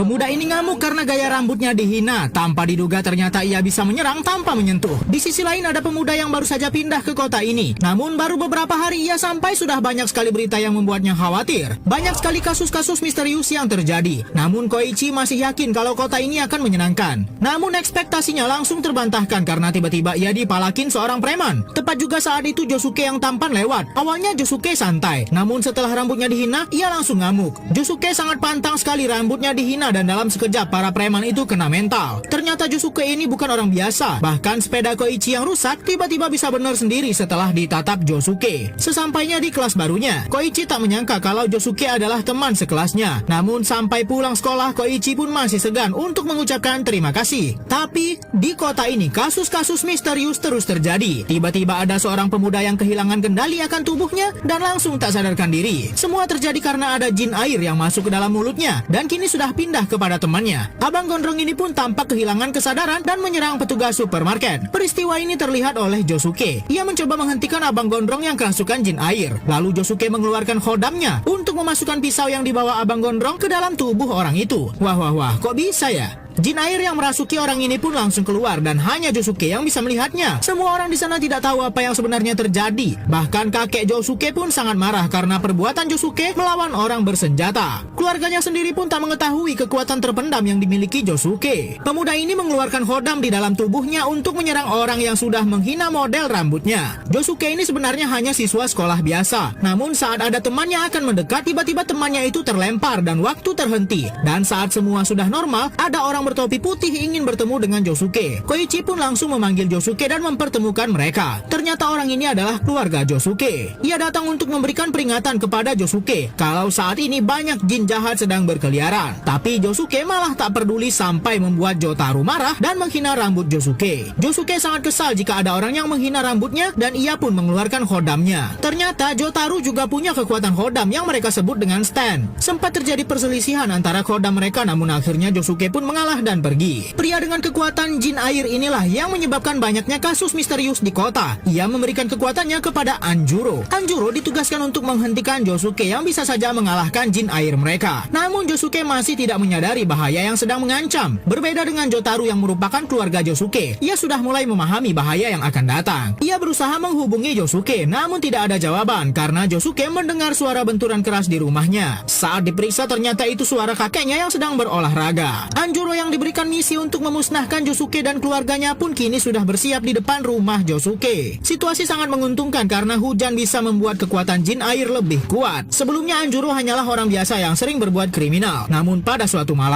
Pemuda ini ngamuk karena gaya rambutnya dihina. Tanpa diduga ternyata ia bisa menyerang tanpa menyentuh. Di sisi lain ada pemuda yang baru saja pindah ke kota ini. Namun baru beberapa hari ia sampai sudah banyak sekali berita yang membuatnya khawatir. Banyak sekali kasus-kasus misterius yang terjadi. Namun Koichi masih yakin kalau kota ini akan menyenangkan. Namun ekspektasinya langsung terbantahkan karena tiba-tiba ia dipalakin seorang preman. Tepat juga saat itu Josuke yang tampan lewat. Awalnya Josuke santai. Namun setelah rambutnya dihina, ia langsung ngamuk. Josuke sangat pantang sekali rambutnya dihina dan dalam sekejap para preman itu kena mental. Ternyata Josuke ini bukan orang biasa. Bahkan sepeda Koichi yang rusak tiba-tiba bisa benar sendiri setelah ditatap Josuke. Sesampainya di kelas barunya, Koichi tak menyangka kalau Josuke adalah teman sekelasnya. Namun sampai pulang sekolah, Koichi pun masih segan untuk mengucapkan terima kasih. Tapi di kota ini kasus-kasus misterius terus terjadi. Tiba-tiba ada seorang pemuda yang kehilangan kendali akan tubuhnya dan langsung tak sadarkan diri. Semua terjadi karena ada jin air yang masuk ke dalam mulutnya dan kini sudah pindah kepada temannya. Abang gondrong ini pun tampak kehilangan kesadaran dan menyerang petugas supermarket. Peristiwa ini terlihat oleh Josuke. Ia mencoba menghentikan abang gondrong yang kerasukan jin air. Lalu Josuke mengeluarkan khodamnya untuk memasukkan pisau yang dibawa abang gondrong ke dalam tubuh orang itu. Wah, kok bisa ya? Jin air yang merasuki orang ini pun langsung keluar dan hanya Josuke yang bisa melihatnya. Semua orang di sana tidak tahu apa yang sebenarnya terjadi. Bahkan kakek Josuke pun sangat marah karena perbuatan Josuke melawan orang bersenjata. Keluarganya sendiri pun tak mengetahui kekuatan terpendam yang dimiliki Josuke. Pemuda ini mengeluarkan khodam di dalam tubuhnya untuk menyerang orang yang sudah menghina model rambutnya. Josuke ini sebenarnya hanya siswa sekolah biasa. Namun saat ada temannya akan mendekat, tiba-tiba temannya itu terlempar dan waktu terhenti. Dan saat semua sudah normal, ada orang bertopi putih ingin bertemu dengan Josuke. Koichi pun langsung memanggil Josuke dan mempertemukan mereka. Ternyata orang ini adalah keluarga Josuke. Ia datang untuk memberikan peringatan kepada Josuke kalau saat ini banyak jin jahat sedang berkeliaran. Tapi Josuke malah tak peduli sampai membuat Jotaro marah dan menghina rambut Josuke. Josuke sangat kesal jika ada orang yang menghina rambutnya dan ia pun mengeluarkan khodamnya. Ternyata Jotaro juga punya kekuatan khodam yang mereka sebut dengan stand. Sempat terjadi perselisihan antara khodam mereka, namun akhirnya Josuke pun mengalah dan pergi. Pria dengan kekuatan jin air inilah yang menyebabkan banyaknya kasus misterius di kota. Ia memberikan kekuatannya kepada Anjuro. Anjuro ditugaskan untuk menghentikan Josuke yang bisa saja mengalahkan jin air mereka. Namun Josuke masih tidak menyadari bahaya yang sedang mengancam. Berbeda dengan Jotaro yang merupakan keluarga Josuke, ia sudah mulai memahami bahaya yang akan datang. Ia berusaha menghubungi Josuke, namun tidak ada jawaban karena Josuke mendengar suara benturan keras di rumahnya. Saat diperiksa ternyata itu suara kakeknya yang sedang berolahraga. Anjuro yang diberikan misi untuk memusnahkan Josuke dan keluarganya pun kini sudah bersiap di depan rumah Josuke. Situasi sangat menguntungkan karena hujan bisa membuat kekuatan jin air lebih kuat. Sebelumnya Anjuro hanyalah orang biasa yang sering berbuat kriminal. Namun pada suatu malam